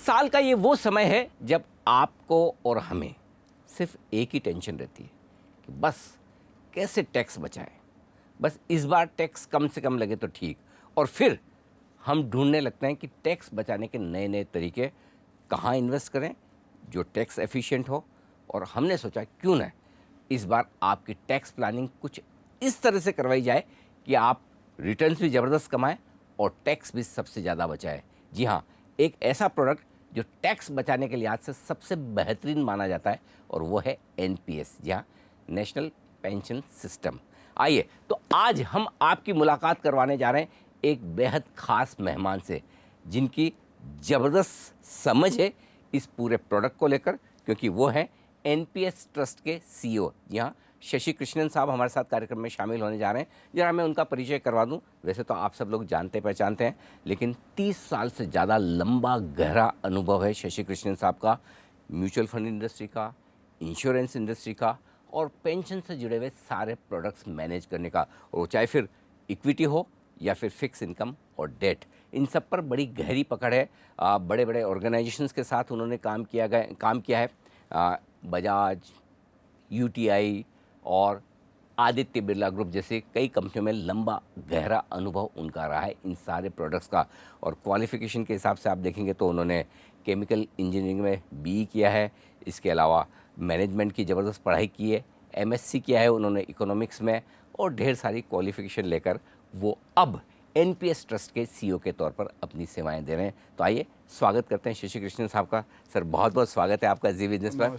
साल का ये वो समय है जब आपको और हमें सिर्फ एक ही टेंशन रहती है कि बस कैसे टैक्स बचाएं, बस इस बार टैक्स कम से कम लगे तो ठीक। और फिर हम ढूंढने लगते हैं कि टैक्स बचाने के नए नए तरीके कहाँ इन्वेस्ट करें जो टैक्स एफिशिएंट हो। और हमने सोचा क्यों ना इस बार आपकी टैक्स प्लानिंग कुछ इस तरह से करवाई जाए कि आप रिटर्न्स भी ज़बरदस्त कमाएं और टैक्स भी सबसे ज़्यादा बचाएं। जी हाँ, एक ऐसा प्रोडक्ट जो टैक्स बचाने के लिहाज से सबसे बेहतरीन माना जाता है और वो है एनपीएस, जी हाँ, नेशनल पेंशन सिस्टम। आइए तो आज हम आपकी मुलाकात करवाने जा रहे हैं एक बेहद ख़ास मेहमान से जिनकी ज़बरदस्त समझ है इस पूरे प्रोडक्ट को लेकर, क्योंकि वो हैं एनपीएस ट्रस्ट के सीईओ। जी हाँ, शशि कृष्णन साहब हमारे साथ कार्यक्रम में शामिल होने जा रहे हैं। जरा मैं उनका परिचय करवा दूं। वैसे तो आप सब लोग जानते पहचानते हैं, लेकिन 30 साल से ज़्यादा लंबा गहरा अनुभव है शशि कृष्णन साहब का म्यूचुअल फंड इंडस्ट्री का, इंश्योरेंस इंडस्ट्री का और पेंशन से जुड़े हुए सारे प्रोडक्ट्स मैनेज करने का। और चाहे फिर इक्विटी हो या फिर फिक्स इनकम और डेट, इन सब पर बड़ी गहरी पकड़ है। बड़े बड़े ऑर्गेनाइजेशंस के साथ उन्होंने काम किया है। बजाज, यूटीआई और आदित्य बिरला ग्रुप जैसे कई कंपनियों में लंबा गहरा अनुभव उनका रहा है इन सारे प्रोडक्ट्स का। और क्वालिफ़िकेशन के हिसाब से आप देखेंगे तो उन्होंने केमिकल इंजीनियरिंग में बीई किया है, इसके अलावा मैनेजमेंट की ज़बरदस्त पढ़ाई की है, एमएससी किया है उन्होंने इकोनॉमिक्स में और ढेर सारी क्वालिफ़िकेशन लेकर वो अब एनपीएस ट्रस्ट के सीईओ के तौर पर अपनी सेवाएं दे रहे हैं। तो आइए स्वागत करते हैं शशि कृष्णन साहब का। सर बहुत बहुत स्वागत है आपका जी बिजनेस पर।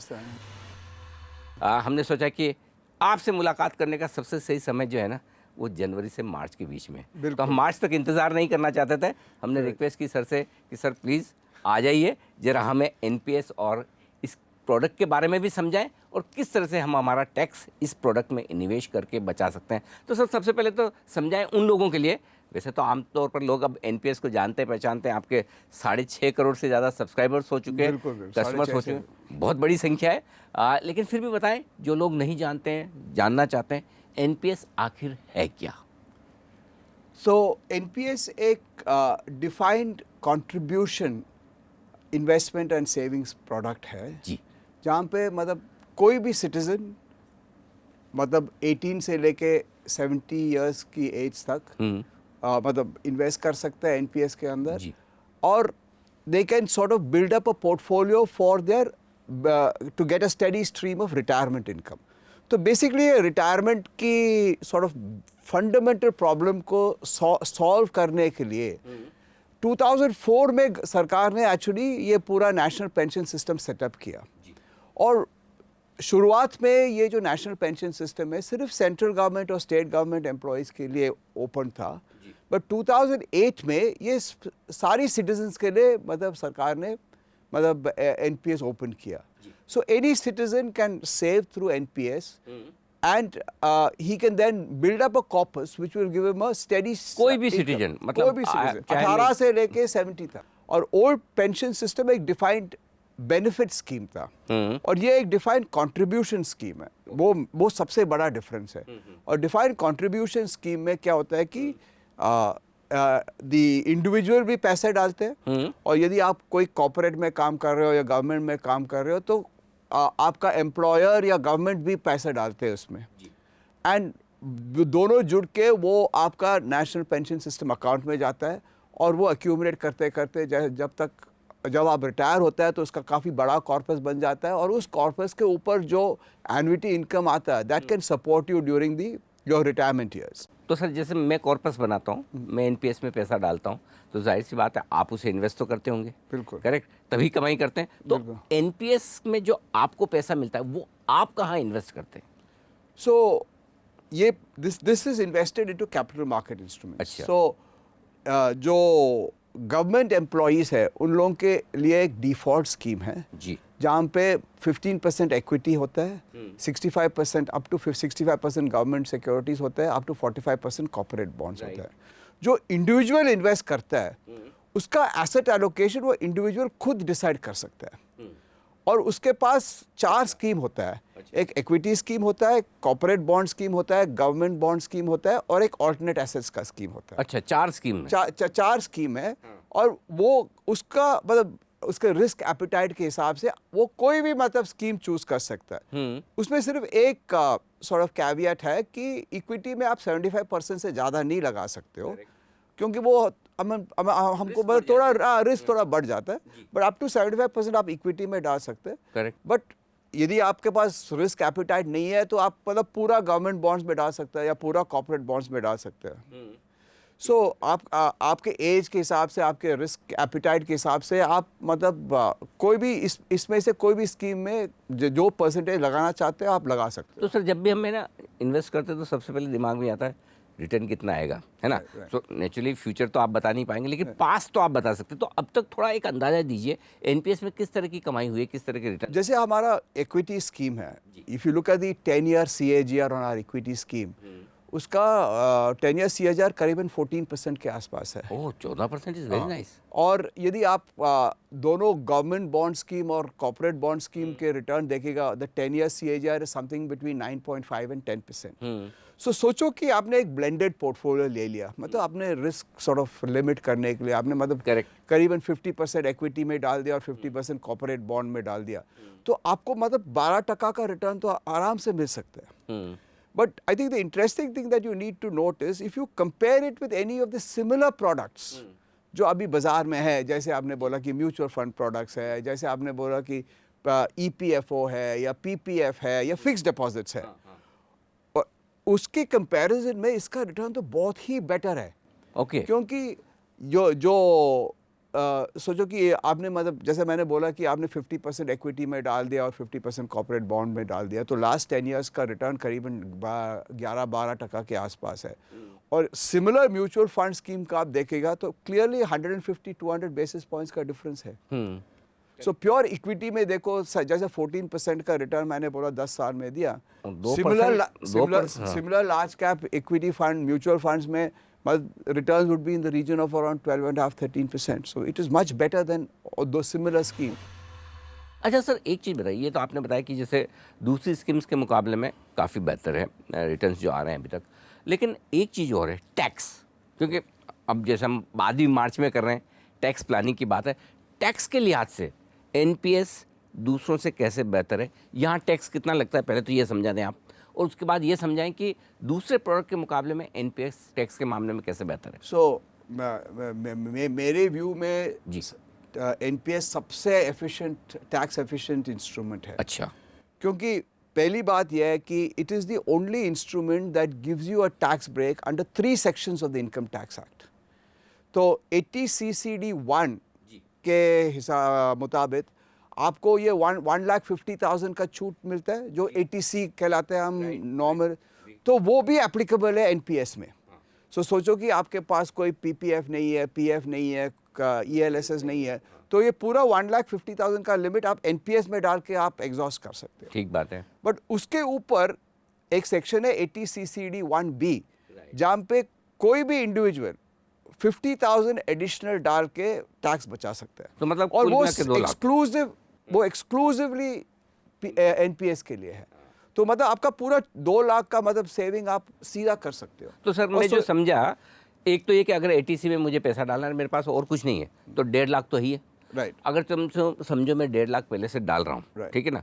हमने सोचा कि आपसे मुलाकात करने का सबसे सही समय जो है ना वो जनवरी से मार्च के बीच में, तो हम मार्च तक इंतज़ार नहीं करना चाहते थे। हमने रिक्वेस्ट की सर से कि सर प्लीज़ आ जाइए, ज़रा हमें एनपीएस और इस प्रोडक्ट के बारे में भी समझाएं और किस तरह से हम हमारा टैक्स इस प्रोडक्ट में निवेश करके बचा सकते हैं। तो सर सबसे पहले तो समझाएं उन लोगों के लिए, वैसे तो आमतौर पर लोग अब एनपीएस को जानते पहचानते हैं, आपके 6.5 करोड़ से ज़्यादा सब्सक्राइबर्स हो चुके हैं, कस्टमर्स हो चुके हैं, बहुत बड़ी संख्या है। लेकिन फिर भी बताएं जो लोग नहीं जानते हैं, जानना चाहते हैं, एनपीएस आखिर है क्या? सो एनपीएस एक defined contribution investment and savings product है जी, जहाँ पे मतलब कोई भी सिटीजन मतलब 18 से लेके 70 इयर्स की एज तक मतलब इन्वेस्ट कर सकता है एनपीएस के अंदर जी। और they can sort of build up a portfolio for their to get a steady stream of retirement income. तो बेसिकली रिटायरमेंट की सॉर्ट ऑफ फंडामेंटल प्रॉब्लम को सॉल्व करने के लिए 2004 में सरकार ने एक्चुअली ये पूरा नेशनल पेंशन सिस्टम सेटअप किया। और शुरुआत में ये जो नेशनल पेंशन सिस्टम है सिर्फ सेंट्रल गवर्नमेंट और स्टेट गवर्नमेंट एम्प्लॉयज़ के लिए ओपन था, बट 2008 में ये सारी सिटीजन्स के लिए मतलब सरकार ने मतलब एनपीएस ओपन किया। So any citizen can save through NPS and he can then build up a corpus which will give him a steady कोई भी सिटीजन, मतलब कोई भी सिटीजन 18 से लेके 70 तक। और ओल्ड पेंशन सिस्टम एक डिफाइंड बेनिफिट स्कीम था और ये एक डिफाइंड कंट्रीब्यूशन स्कीम है। वो सबसे बड़ा डिफरेंस है। और डिफाइंड कंट्रीब्यूशन स्कीम में क्या होता है कि द इंडिविजुअल भी पैसे डालते हैं और यदि आप कोई कॉर्पोरेट में काम कर रहे हो या गवर्नमेंट में काम कर रहे हो तो आपका एम्प्लॉयर या गवर्नमेंट भी पैसे डालते हैं उसमें, एंड दोनों जुड़ के वो आपका नेशनल पेंशन सिस्टम अकाउंट में जाता है और वो एक्यूमुलेट करते करते जब आप रिटायर होता है तो उसका काफ़ी बड़ा कॉर्पस बन जाता है और उस कॉर्पस के ऊपर जो एन्युटी इनकम आता है that can support you during your retirement years. तो सर जैसे मैं कॉर्पस बनाता हूँ, मैं एनपीएस में पैसा डालता हूँ, तो जाहिर सी बात है आप उसे इन्वेस्ट तो करते होंगे, बिल्कुल करेक्ट, तभी कमाई करते हैं। तो एनपीएस में जो आपको पैसा मिलता है वो आप कहाँ इन्वेस्ट करते हैं? सो ये this is invested into capital market instruments. So जो गवर्नमेंट एम्प्लॉयज़ है उन लोगों के लिए एक डिफ़ॉल्ट स्कीम है जी, जहाँ पे 15% इक्विटी होता है, 65% अप टू 65% गवर्नमेंट सिक्योरिटीज़ होता है, अप टू 45% कॉर्पोरेट बॉन्ड्स होता है। जो इंडिविजुअल इन्वेस्ट करता है उसका एसेट एलोकेशन वो इंडिविजुअल खुद डिसाइड कर सकता है और उसके पास 4 स्कीम होता है। एक इक्विटी स्कीम होता है, कॉर्पोरेट बॉन्ड स्कीम होता है, गवर्नमेंट बॉन्ड स्कीम होता है और एक ऑल्टरनेट एसेट्स का स्कीम होता है। अच्छा, 4 स्कीम है। 4 स्कीम है और वो उसका मतलब उसके रिस्क एपिटाइट के हिसाब से वो कोई भी मतलब स्कीम चूज कर सकता है। उसमें सिर्फ एक सॉर्ट ऑफ कैवियट है कि इक्विटी में आप 75% से ज़्यादा नहीं लगा सकते हो, क्योंकि वो हमको मतलब थोड़ा रिस्क थोड़ा बढ़ जाता है, बट अप टू 75% आप इक्विटी में डाल सकते हैं। करेक्ट। बट यदि आपके पास रिस्क एपिटाइट नहीं है तो आप मतलब पूरा गवर्नमेंट बॉन्ड्स में डाल सकते हैं या पूरा कॉर्पोरेट बॉन्ड्स में डाल सकते हैं। सो आपके एज के हिसाब से, आपके रिस्क एपिटाइट के हिसाब से आप मतलब कोई भी इसमें से कोई भी स्कीम में जो परसेंटेज लगाना चाहते हैं आप लगा सकते तो सर जब भी हम ना इन्वेस्ट करते हैं तो सबसे पहले दिमाग में आता है रिटर्न कितना आएगा, है ना। तो नेचुरली फ्यूचर तो आप बता नहीं पाएंगे, लेकिन पास्ट तो आप बता सकते हैं। तो अब तक थोड़ा एक अंदाजा दीजिए एनपीएस में किस तरह की कमाई हुई है, किस तरह के रिटर्न। जैसे हमारा इक्विटी स्कीम है, if you look at the 10-year CAGR on our equity scheme, उसका 10-year CAGR करीबन 14% के आसपास है। Oh 14% is very nice. और यदि आप दोनों गवर्नमेंट बॉन्ड स्कीम और कॉर्पोरेट बॉन्ड स्कीम के रिटर्न देखेगा, the 10-year CAGR is something between 9.5 and 10%। So सोचो कि आपने एक ब्लेंडेड पोर्टफोलियो ले लिया, मतलब आपने रिस्क सॉर्ट ऑफ लिमिट करने के लिए आपने मतलब करीबन 50% इक्विटी में डाल दिया और 50% कॉर्पोरेट बॉन्ड में डाल दिया, तो आपको मतलब 12% का रिटर्न तो आराम से मिल सकता है। But I think the interesting thing that you need to note is if you compare it with any of the similar products जो अभी बाजार में है, जैसे आपने बोला कि म्यूचुअल फंड प्रोडक्ट्स है, जैसे आपने बोला कि EPFO है या PPF है या फिक्स्ड डिपॉजिट्स है, और उसके कंपैरिजन में इसका रिटर्न तो बहुत ही बेटर है। ओके। क्योंकि जो सोचो कि आपने मतलब जैसे मैंने बोला कि आपने 50% इक्विटी में डाल दिया और 50% कॉर्पोरेट बॉन्ड में डाल दिया, तो लास्ट 10 years का रिटर्न करीबन 11-12% के आसपास है। और सिमिलर म्यूचुअल फंड स्कीम का आप देखेगा तो क्लियरली 150-200 बेसिस पॉइंट्स का डिफरेंस है। सो प्योर इक्विटी में देखो, जैसे 14% का रिटर्न मैंने बोला 10 साल में दिया, similar large cap equity fund mutual funds में returns would be in the region of around 12.5-13%. So it is much better than those similar schemes. अच्छा सर एक चीज़ बताइए, ये तो आपने बताया कि जैसे दूसरी स्कीम्स के मुकाबले में काफ़ी बेहतर है रिटर्न्स जो आ रहे हैं अभी तक, लेकिन एक चीज़ और है टैक्स, क्योंकि अब जैसे हम बाद भी मार्च में कर रहे हैं, टैक्स प्लानिंग की बात है, टैक्स के लिहाज से एनपीएस दूसरों से कैसे बेहतर है, यहाँ टैक्स कितना लगता है पहले तो ये समझा दें आप, और उसके बाद ये समझाएं कि दूसरे प्रोडक्ट के मुकाबले में एनपीएस टैक्स के मामले में कैसे बेहतर है। सो मेरे व्यू में एनपीएस सबसे एफिशिएंट टैक्स एफिशिएंट इंस्ट्रूमेंट है। अच्छा। क्योंकि पहली बात यह है कि it is the only instrument that gives you a tax break under 3 sections of the income tax act. तो 80 CCD 1 के हिसाब मुताबिक आपको ये 1,50,000 का छूट मिलता है, जो 80C कहलाते हैं हम नॉर्मल, तो वो भी एप्लीकेबल है एनपीएस में। सो सोचो कि आपके पास कोई पीपीएफ नहीं है, पीएफ नहीं है, ELSS नहीं है, तो ये पूरा 1,50,000 का लिमिट आप एनपीएस में डाल के आप एग्जॉस्ट कर सकते हैं। ठीक बात है। बट उसके ऊपर एक सेक्शन है 80 CCD 1B, जहाँ पे कोई भी इंडिविजुअल 50,000 एडिशनल डाल के टैक्स बचा सकता है। तो मतलब और वो एक्सक्लूसिवली एनपीएस के लिए है। तो मतलब आपका पूरा 2 लाख का मतलब सेविंग आप सीधा कर सकते हो। तो सर मैं जो समझा, एक तो ये कि अगर एटीसी में मुझे पैसा डालना है, मेरे पास और कुछ नहीं है, तो 1.5 लाख तो ही है। राइट। अगर तुम समझो मैं 1.5 लाख पहले से डाल रहा हूँ, ठीक है ना,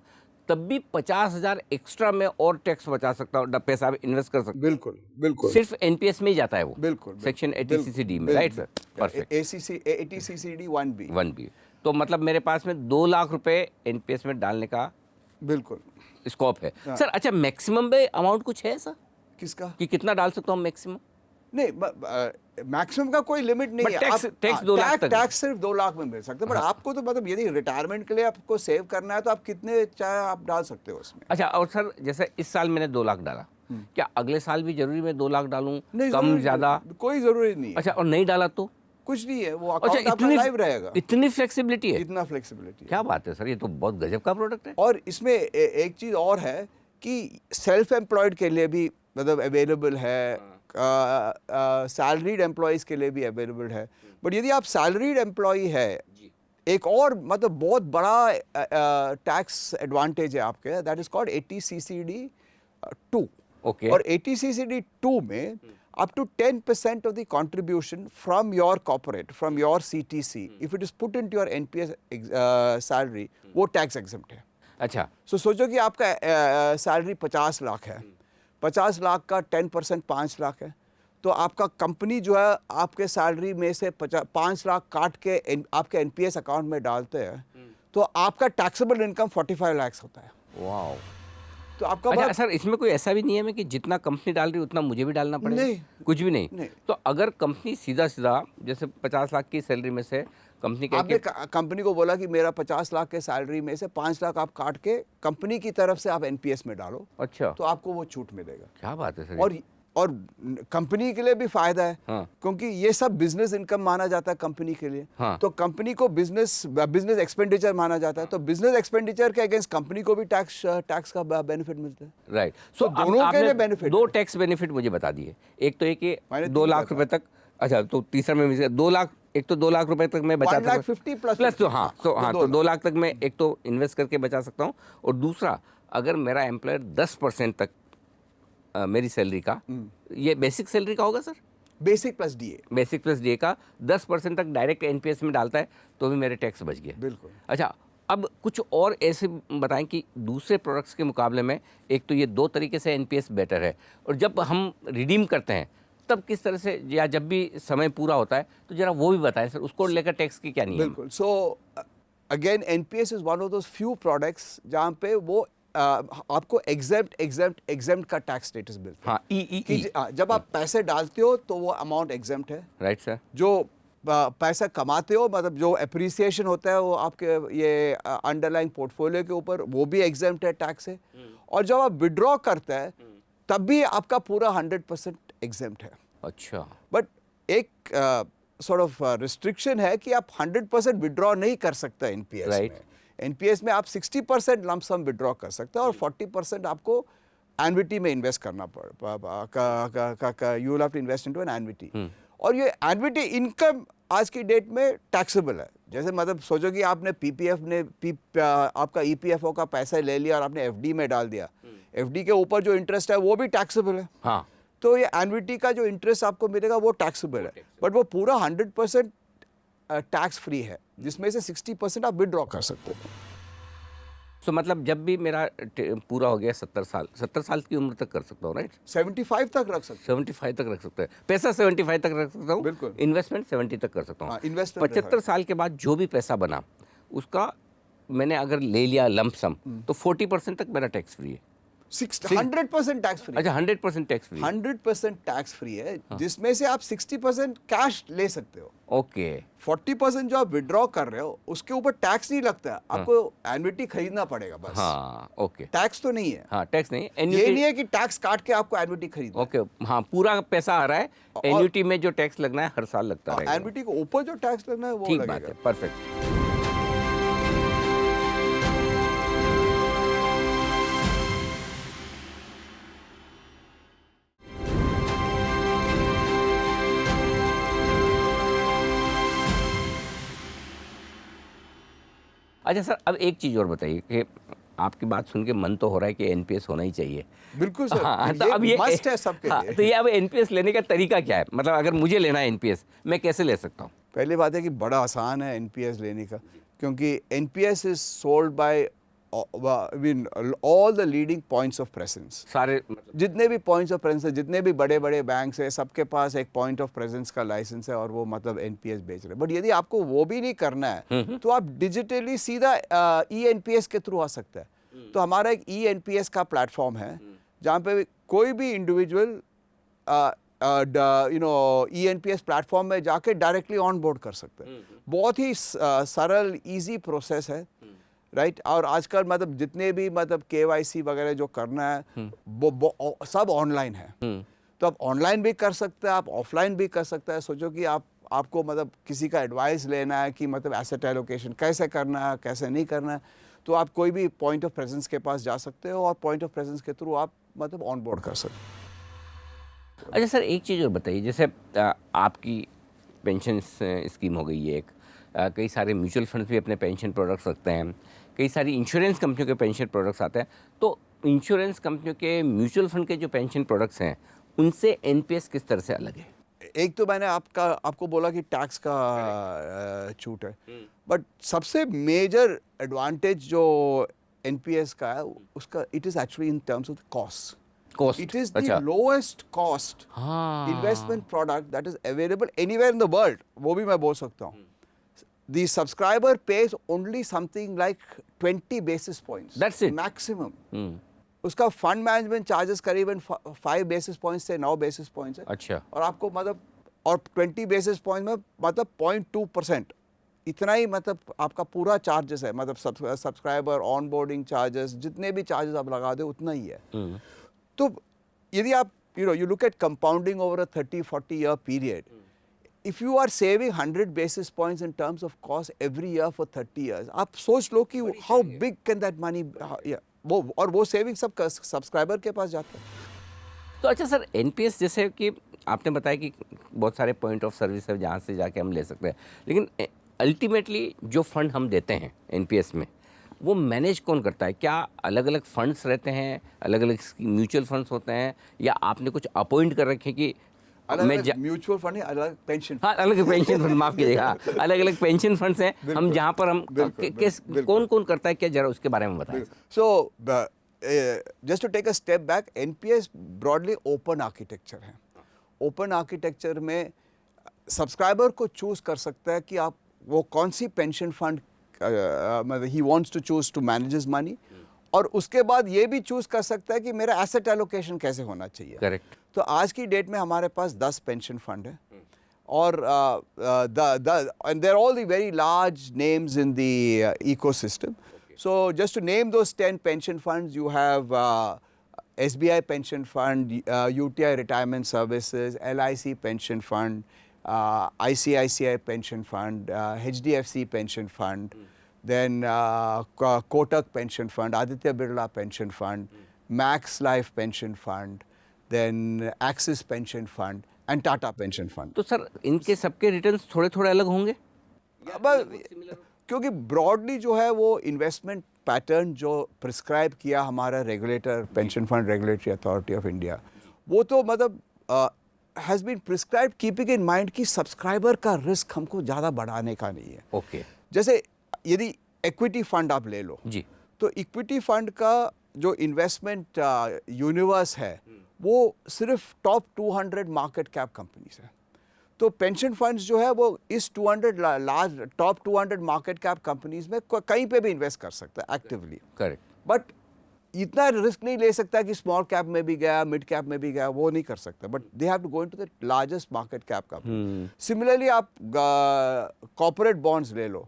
तब भी 50,000 एक्स्ट्रा में और टैक्स बचा सकता हूँ, पैसा इन्वेस्ट कर सकता हूँ। बिल्कुल बिल्कुल। सिर्फ एनपीएस में ही जाता है वो। बिल्कुल। सेक्शन 80 CCD में, right sir? Perfect. 80 CCD 1B। तो मतलब मेरे पास में 2 लाख रुपए एनपीएस में डालने का बिल्कुल स्कोप है। सर अच्छा मैक्सिमम पे अमाउंट कुछ है सर? किसका? कि कितना डाल सकता हूँ मैक्सिमम? नहीं, मैक्सिमम का कोई लिमिट नहीं है। टैक्स 2 लाख तक। टैक्स सिर्फ 2 लाख में मिल सकता है, बट आपको तो मतलब यदि रिटायरमेंट के लिए आपको सेव करना है तो आप कितने चाहे आप डाल सकते हो उसमें। अच्छा, और सर जैसे इस साल मैंने 2 लाख डाला, क्या अगले साल भी जरूरी मैं 2 लाख डालूं? कम ज्यादा कोई जरूरी नहीं है। अच्छा, और नहीं डाला तो कुछ नहीं है, वो अकाउंट आपका लाइव रहेगा। इतनी फ्लेक्सिबिलिटी है? इतना फ्लेक्सिबिलिटी, क्या बात है सर, ये तो बहुत गजब का प्रोडक्ट है। और इसमें एक चीज और है कि सेल्फ एम्प्लॉयड के लिए भी मतलब अवेलेबल है, सैलरीड एम्प्लॉयज़ के लिए भी अवेलेबल है। बट यदि आप सैलरीड एम्प्लॉई है, एक और मतलब बहुत बड़ा टैक्स एडवांटेज है आपके, that is called 80 CCD 2। Okay. और 80 CCD 2 में up to 10% of the contribution from your corporate, from your CTC, if it is put into your NPS salary, वो टैक्स एग्जम्प्ट है. अच्छा. सो सोचो कि आपका सैलरी 50 लाख है, 50 लाख का 10% 5 लाख है, तो आपका कंपनी जो है आपके सैलरी में से 5 लाख काट के आपके NPS अकाउंट में डालते हैं, तो आपका टैक्सेबल इनकम 45 लाख होता है. वाओ. तो आपका अच्छा सर, इसमें कोई ऐसा भी नहीं है कि जितना कंपनी डाल रही है उतना मुझे भी डालना पड़ेगा? नहीं, कुछ भी नहीं. नहीं. तो अगर कंपनी सीधा सीधा जैसे 50 लाख की सैलरी में से कंपनी कह आपने के कंपनी को बोला कि मेरा 50 लाख के सैलरी में से 5 लाख आप काट के कंपनी की तरफ से आप NPS में डालो, अच्छा, तो आपको वो छूट मिलेगा. क्या बात है सर. और कंपनी के लिए भी फायदा है. हाँ. क्योंकि ये सब बिजनेस इनकम माना जाता है कंपनी के लिए. हाँ. तो कंपनी को बिजनेस एक्सपेंडिचर माना जाता है, तो बिजनेस एक्सपेंडिचर के अगेंस्ट कंपनी को भी टैक्स का बेनिफिट मिलता है. राइट. तो दोनों के लिए बेनिफिट. दो टैक्स बेनिफिट मुझे बता दिए. एक तो ये कि मैंने 2 लाख रुपए तक. अच्छा, तो तीसरा में 2 लाख, एक तो 2 लाख रुपए तक मैं बचा सकता हूँ 1,50,000 प्लस. तो हाँ, तो 2 लाख तक मैं एक तो इन्वेस्ट करके बचा सकता हूँ, और दूसरा अगर मेरा एम्प्लॉयर 10% तक मेरी सैलरी का, ये बेसिक सैलरी का होगा sir? Basic plus DA. Basic plus DA का 10% तक डायरेक्ट NPS में डालता है, तो भी मेरे टैक्स बच गए. बिल्कुल. अच्छा, अब कुछ और ऐसे बताएं कि दूसरे प्रोडक्ट्स के मुकाबले में एक तो ये 2 तरीके से NPS बेटर है, और जब हम रिडीम करते हैं तब किस तरह से, या जब भी समय पूरा होता है, तो जरा वो भी बताएं सर, उसको लेकर टैक्स की क्या नियम? बिल्कुल. So again NPS is one of those few products जहाँ पे वो आपको एग्जेम्प्ट का टैक्स स्टेटस मिलता है. हाँ, कि जब आप पैसे डालते हो तो वो अमाउंट एग्जेम्प्ट है. Right sir. जो पैसा कमाते हो, मतलब जो एप्रिसिएशन होता है वो आपके ये अंडरलाइंग पोर्टफोलियो के ऊपर, वो भी एग्जेम्प्ट है टैक्स से. और जब आप विड्रॉ करते हैं तब भी आपका पूरा 100% एग्जेम्प्ट है. अच्छा. बट एक सॉर्ट ऑफ रिस्ट्रिक्शन है कि आप 100% विड्रॉ नहीं कर सकते NPS Right. में. NPS में आप 60% लंप सम विड्रॉ कर सकते हैं, और 40% आपको एन्युटी में इन्वेस्ट करना पड़ेगा. You will have to invest into an annuity. और ये एन्युटी इनकम आज की डेट में टैक्सेबल है. जैसे मतलब सोचो कि आपने आपका EPFO का पैसा ले लिया और आपने FD में डाल दिया. FD के ऊपर जो इंटरेस्ट है वो भी टैक्सेबल है. हाँ. तो ये एन्युटी का जो इंटरेस्ट आपको मिलेगा वो टैक्सेबल है, बट वो पूरा 100% टैक्स फ्री है, जिसमें से 60% आप विड्रॉ कर सकते हो. तो मतलब जब भी मेरा पूरा हो गया 70 साल की उम्र तक कर सकता हूँ, राइट? 75 तक रख सकते हो. 75 तक रख सकते हैं. पैसा 75 तक रख सकता हूँ. बिल्कुल. इन्वेस्टमेंट 70 तक कर सकता हूँ. हाँ, इन्वेस्टमेंट 75 साल के बाद जो भी पैसा बना उसका मैंने अगर ले लिया लंप सम, तो 40% तक मेरा टैक्स फ्री है. 100% टैक्स फ्री. अच्छा, 100% टैक्स फ्री. 100% टैक्स फ्री है, जिसमें से आप 60% कैश ले सकते हो. ओके. 40% जो आप विड्रॉ कर रहे हो उसके ऊपर टैक्स नहीं लगता है. आपको एन्युटी खरीदना पड़ेगा बस. हाँ, ओके. टैक्स तो नहीं है. हाँ, टैक्स नहीं. ये नहीं है कि टैक्स काट के आपको एन्युटी खरीदना. ओके. हाँ, पूरा पैसा आ रहा है. एन्युटी में जो टैक्स लगना है हर साल लगता है. एन्युटी के ऊपर जो टैक्स लगना है वो ठीक लगेगा. बात है. परफेक्ट. अच्छा सर, अब एक चीज़ और बताइए कि आपकी बात सुन के मन तो हो रहा है कि NPS होना ही चाहिए. बिल्कुल सर. हाँ, तो अब ये मस्ट है सबके लिए. तो ये अब NPS लेने का तरीका क्या है? मतलब अगर मुझे लेना है NPS, मैं कैसे ले सकता हूँ? पहली बात है कि बड़ा आसान है NPS लेने का, क्योंकि NPS is sold by all the leading points of presence. सारे जितने भी पॉइंट्स ऑफ प्रेजेंस है, जितने भी बड़े बड़े बैंक्स है, सबके पास एक पॉइंट ऑफ प्रेजेंस का लाइसेंस है, और वो मतलब NPS बेच रहे हैं. बट यदि आपको वो भी नहीं करना है तो आप डिजिटली सीधा eNPS के थ्रू आ सकते हैं. तो हमारा एक eNPS का प्लेटफॉर्म है जहाँ पे कोई भी इंडिविजुअल eNPS प्लेटफॉर्म में जाके डायरेक्टली ऑन बोर्ड कर सकते हैं. बहुत ही सरल ईजी प्रोसेस है, राइट. और आजकल मतलब जितने भी मतलब KYC वगैरह जो करना है वो सब ऑनलाइन है. तो आप ऑनलाइन भी कर सकते हैं, आप ऑफलाइन भी कर सकते हैं. सोचो कि आपको मतलब किसी का एडवाइस लेना है कि मतलब एसेट एलोकेशन कैसे करना है, कैसे नहीं करना है, तो आप कोई भी पॉइंट ऑफ प्रेजेंस के पास जा सकते हो, और पॉइंट ऑफ प्रेजेंस के थ्रू आप मतलब ऑन बोर्ड कर सकते हो. अच्छा सर, एक चीज़ और बताइए. जैसे आपकी पेंशन स्कीम हो गई है एक, कई सारे म्यूचुअल फंड्स भी अपने पेंशन प्रोडक्ट्स रखते हैं, कई सारी इंश्योरेंस कंपनियों के पेंशन प्रोडक्ट्स आते हैं. तो इंश्योरेंस कंपनियों के म्यूचुअल फंड के जो पेंशन प्रोडक्ट्स हैं उनसे एनपीएस किस तरह से अलग है? एक तो मैंने आपको बोला कि टैक्स का छूट है, बट सबसे मेजर एडवांटेज जो एनपीएस का है उसका it is actually in terms of cost. Cost, It is अच्छा, the lowest cost हाँ, investment product that is available anywhere in the world. वो भी मैं बोल सकता हूँ. The subscriber pays only something like 20 basis points. That's it. Maximum. हम्म, उसका fund management charges करीबन 5 बेसिस पॉइंट्स से 9 बेसिस पॉइंट्स है. अच्छा, और आपको मतलब और 20 बेसिस पॉइंट में मतलब 0.2% इतना ही मतलब आपका पूरा चार्जेस है. मतलब सब्सक्राइबर ऑनबोर्डिंग चार्जेस जितने भी चार्जेस आप लगा दो उतना ही है. तो यदि आप you look at compounding over a 30-40 year period, if you are saving 100 basis points in terms of cost every year for 30 years, आप सोच लो कि how big can that money, वो सेविंग सब सब्सक्राइबर के पास जाता है. तो अच्छा सर, एनपीएस जैसे कि आपने बताया कि बहुत सारे पॉइंट ऑफ सर्विस है जहाँ से जाके हम ले सकते हैं, लेकिन अल्टीमेटली जो फंड हम देते हैं एनपीएस में वो मैनेज कौन करता है? क्या अलग अलग फंड्स रहते हैं, अलग अलग म्यूचुअल फंड्स होते हैं, या आपने कुछ अपॉइंट कर रखे कि अलग म्यूचुअल फंड है, अलग पेंशन, हाँ अलग पेंशन फंड, माफ कीजिएगा, अलग अलग पेंशन फंड्स हैं हम जहाँ पर हम कौन कौन करता है क्या, जरा उसके बारे में बताएं. So just to take a step back, NPS broadly open architecture है. ओपन आर्किटेक्चर में सब्सक्राइबर को चूज कर सकता है कि आप वो कौन सी पेंशन फंड ही wants to choose to manage his money, और उसके बाद ये भी चूज कर सकता है कि मेरा एसेट एलोकेशन कैसे होना चाहिए. करेक्ट. तो आज की डेट में हमारे पास 10 पेंशन फंड है, और and they're all the very large names in the ecosystem. So just to name those 10 pension funds, you have SBI Pension Fund, UTI Retirement Services, LIC Pension Fund, ICICI Pension Fund, HDFC Pension Fund, then Kotak Pension Fund, Aditya Birla Pension Fund, Max Life Pension Fund, then Axis Pension Fund and Tata Pension Fund. तो sir इनके सबके returns थोड़े थोड़े अलग होंगे? क्योंकि broadly जो है वो इन्वेस्टमेंट पैटर्न जो प्रिस्क्राइब किया हमारा regulator, pension fund regulatory authority of India, वो तो मतलब has been prescribe keeping in mind कि सब्सक्राइबर का रिस्क हमको ज़्यादा बढ़ाने का नहीं है. ओके. जैसे यदि इक्विटी फंड आप ले लो जी, तो इक्विटी फंड का जो इन्वेस्टमेंट यूनिवर्स है वो सिर्फ टॉप 200 मार्केट कैप कंपनीज है. तो पेंशन फंड्स जो है वो इस 200 large top 200 market cap companies में कहीं पे भी इन्वेस्ट कर सकता है एक्टिवली. करेक्ट. बट इतना रिस्क नहीं ले सकता कि स्मॉल कैप में भी गया, मिड कैप में भी गया, वो नहीं कर सकता. But they have to go into the largest market cap company. Similarly आप कॉर्पोरेट बॉन्ड्स ले लो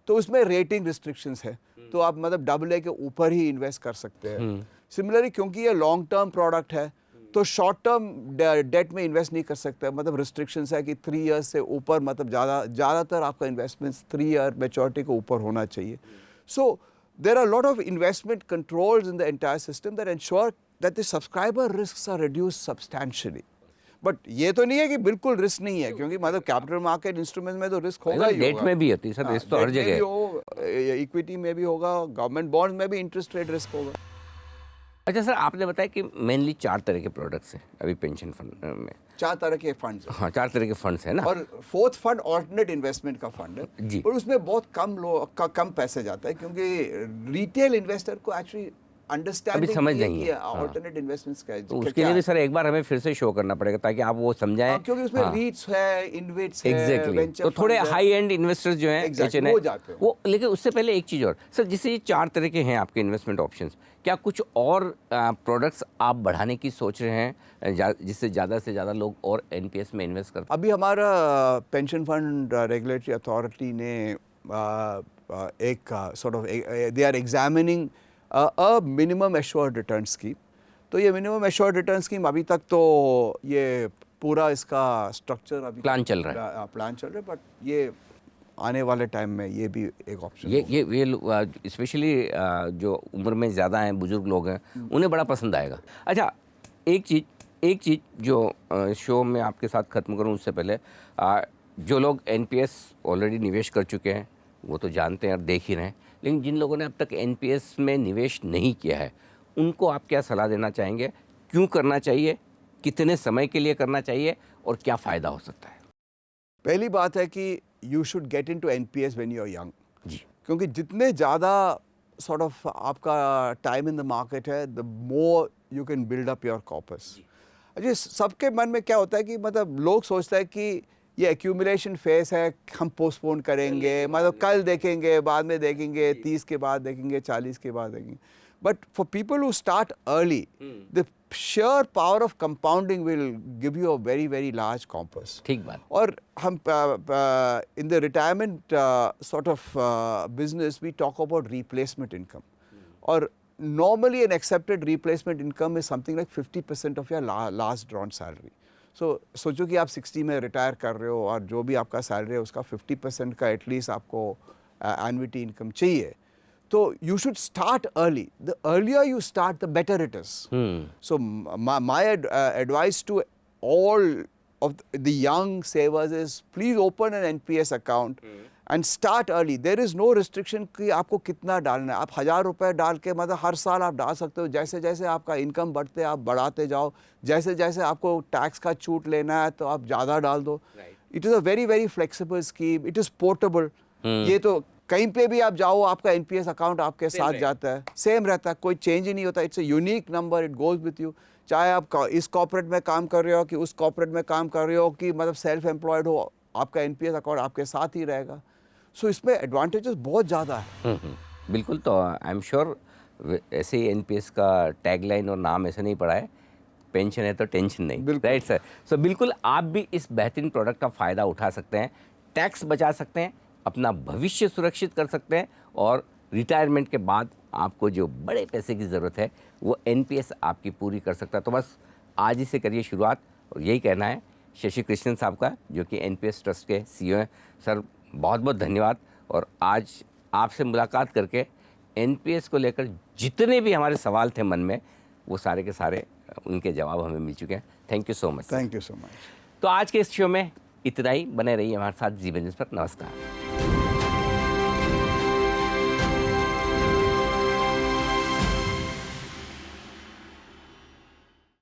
तो उसमें रेटिंग रिस्ट्रिक्शंस है, तो आप मतलब AA के ऊपर ही इन्वेस्ट कर सकते हैं. सिमिलरली क्योंकि ये लॉन्ग टर्म प्रोडक्ट है तो शॉर्ट टर्म डेट में इन्वेस्ट नहीं कर सकते. मतलब रिस्ट्रिक्शंस है कि 3 इयर्स से ऊपर, मतलब ज़्यादातर आपका इन्वेस्टमेंट्स 3 ईयर मैच्योरिटी के ऊपर होना चाहिए. सो there are a lot of investment controls in the entire system that ensure that the subscriber risks are reduced substantially. But ये तो नहीं है कि बिल्कुल रिस्क नहीं है, क्योंकि मतलब कैपिटल मार्केट इंस्ट्रूमेंट में तो रिस्क होगा ही होगा. डेट में भी होती है सर, रिस्क तो हर जगह है. इक्विटी में भी होगा, गवर्नमेंट बॉन्ड में भी इंटरेस्ट रेट रिस्क होगा. अच्छा सर, आपने बताया कि मेनली 4 तरह के प्रोडक्ट्स हैं अभी पेंशन फंड में. 4 तरह के फंड्स. हाँ, 4 तरह के फंड्स हैं ना. और 4th फंड ऑल्टरनेट इन्वेस्टमेंट का फंड है जी. और उसमें बहुत कम पैसे जाता है, क्योंकि रिटेल इन्वेस्टर को एक्चुअली अंडरस्टैंडिंग अभी समझ नहीं है ऑल्टरनेट इन्वेस्टमेंट्स का. तो उसके लिए भी सर एक बार हमें फिर से शो करना पड़ेगा ताकि आप वो समझाएं. क्योंकि उसमें रीट्स है, इनवेट्स है, एग्जैक्टली. वेंचर तो थोड़े हाई एंड इन्वेस्टर्स जो हैं वो जाते हैं वो. लेकिन उससे पहले एक चीज़ और सर, जैसे ये 4 तरह के हैं आपके इन्वेस्टमेंट ऑप्शंस, क्या कुछ और प्रोडक्ट्स आप बढ़ाने की सोच रहे हैं जिससे ज़्यादा से ज़्यादा लोग और एनपीएस में इन्वेस्ट करते? अभी हमारा पेंशन फंड रेगुलेटरी अथॉरिटी ने एक sort of they are examining a minimum assured return scheme. तो ये मिनिमम एश्योर्ड रिटर्न स्कीम अभी तक तो ये पूरा इसका स्ट्रक्चर अभी प्लान चल रहा है, बट ये आने वाले टाइम में ये भी एक ऑप्शन. ये स्पेशली जो उम्र में ज़्यादा हैं, बुजुर्ग लोग हैं, उन्हें बड़ा पसंद आएगा. अच्छा, एक चीज़ जो शो में आपके साथ ख़त्म करूं उससे पहले, जो लोग एनपीएस ऑलरेडी निवेश कर चुके हैं वो तो जानते हैं और देख ही रहे हैं, लेकिन जिन लोगों ने अब तक एनपीएस में निवेश नहीं किया है उनको आप क्या सलाह देना चाहेंगे? क्यों करना चाहिए कितने समय के लिए करना चाहिए और क्या फ़ायदा हो सकता है? पहली बात है कि you should get into NPS when you are young, जी। क्योंकि जितने ज़्यादा सॉर्ट ऑफ आपका टाइम इन द मार्केट है, the more you can build up your corpus. जी, सबके मन में क्या होता है कि मतलब लोग सोचते हैं कि ये एक्यूमुलेशन फेस है, हम पोस्टपोन करेंगे, मतलब कल देखेंगे, बाद में देखेंगे, 30 के बाद देखेंगे, 40 के बाद देखेंगे। But for people who start early, the sheer power of compounding will give you a very, very large corpus. ठीक बात। और हम in the retirement sort of business, we talk about replacement income. और normally an accepted replacement income is something like 50% of your last drawn salary. So सोचो कि आप 60 में retire कर रहे हो और जो भी आपका सैलरी है उसका 50% का एटलीस्ट आपको एन्युटी इनकम चाहिए। So you should start early. The earlier you start, the better it is. So my advice to all of the young savers is please open an NPS account and start early. There is no restriction कि आपको कितना डालना है। आप 1000 रुपये डाल के मतलब हर साल आप डाल सकते हो। जैसे जैसे आपका इनकम बढ़ते आप बढ़ाते जाओ। जैसे जैसे आपको टैक्स का छूट लेना है तो आप ज़्यादा डाल दो। It is a very very flexible scheme. It is portable. ये तो कहीं पे भी आप जाओ आपका एनपीएस अकाउंट आपके साथ जाता है, सेम रहता है, कोई चेंज ही नहीं होता। It's a unique number, it goes with you. चाहे आप इस कॉर्पोरेट में काम कर रहे हो कि उस कॉर्पोरेट में काम कर रहे हो कि मतलब सेल्फ एम्प्लॉयड हो, आपका एनपीएस अकाउंट आपके साथ ही रहेगा। सो इसमें एडवांटेजेस बहुत ज़्यादा है। बिल्कुल। तो आई एम श्योर ऐसे ही एनपीएस का टैगलाइन और नाम ऐसे नहीं पड़ा है, पेंशन है तो टेंशन नहीं। Right sir. सो बिल्कुल आप भी इस बेहतरीन प्रोडक्ट का फ़ायदा उठा सकते हैं, टैक्स बचा सकते हैं, अपना भविष्य सुरक्षित कर सकते हैं और रिटायरमेंट के बाद आपको जो बड़े पैसे की ज़रूरत है वो एनपीएस आपकी पूरी कर सकता है। तो बस आज ही से करिए शुरुआत। और यही कहना है शशि कृष्णन साहब का, जो कि एनपीएस ट्रस्ट के सीईओ हैं। सर बहुत बहुत धन्यवाद। और आज आपसे मुलाकात करके एनपीएस को लेकर जितने भी हमारे सवाल थे मन में, वो सारे के सारे उनके जवाब हमें मिल चुके हैं। Thank you so much. Thank you so much. तो आज के इस शो में इतना ही। बने रहिए हमारे साथ जी बिजनेस पर। नमस्कार।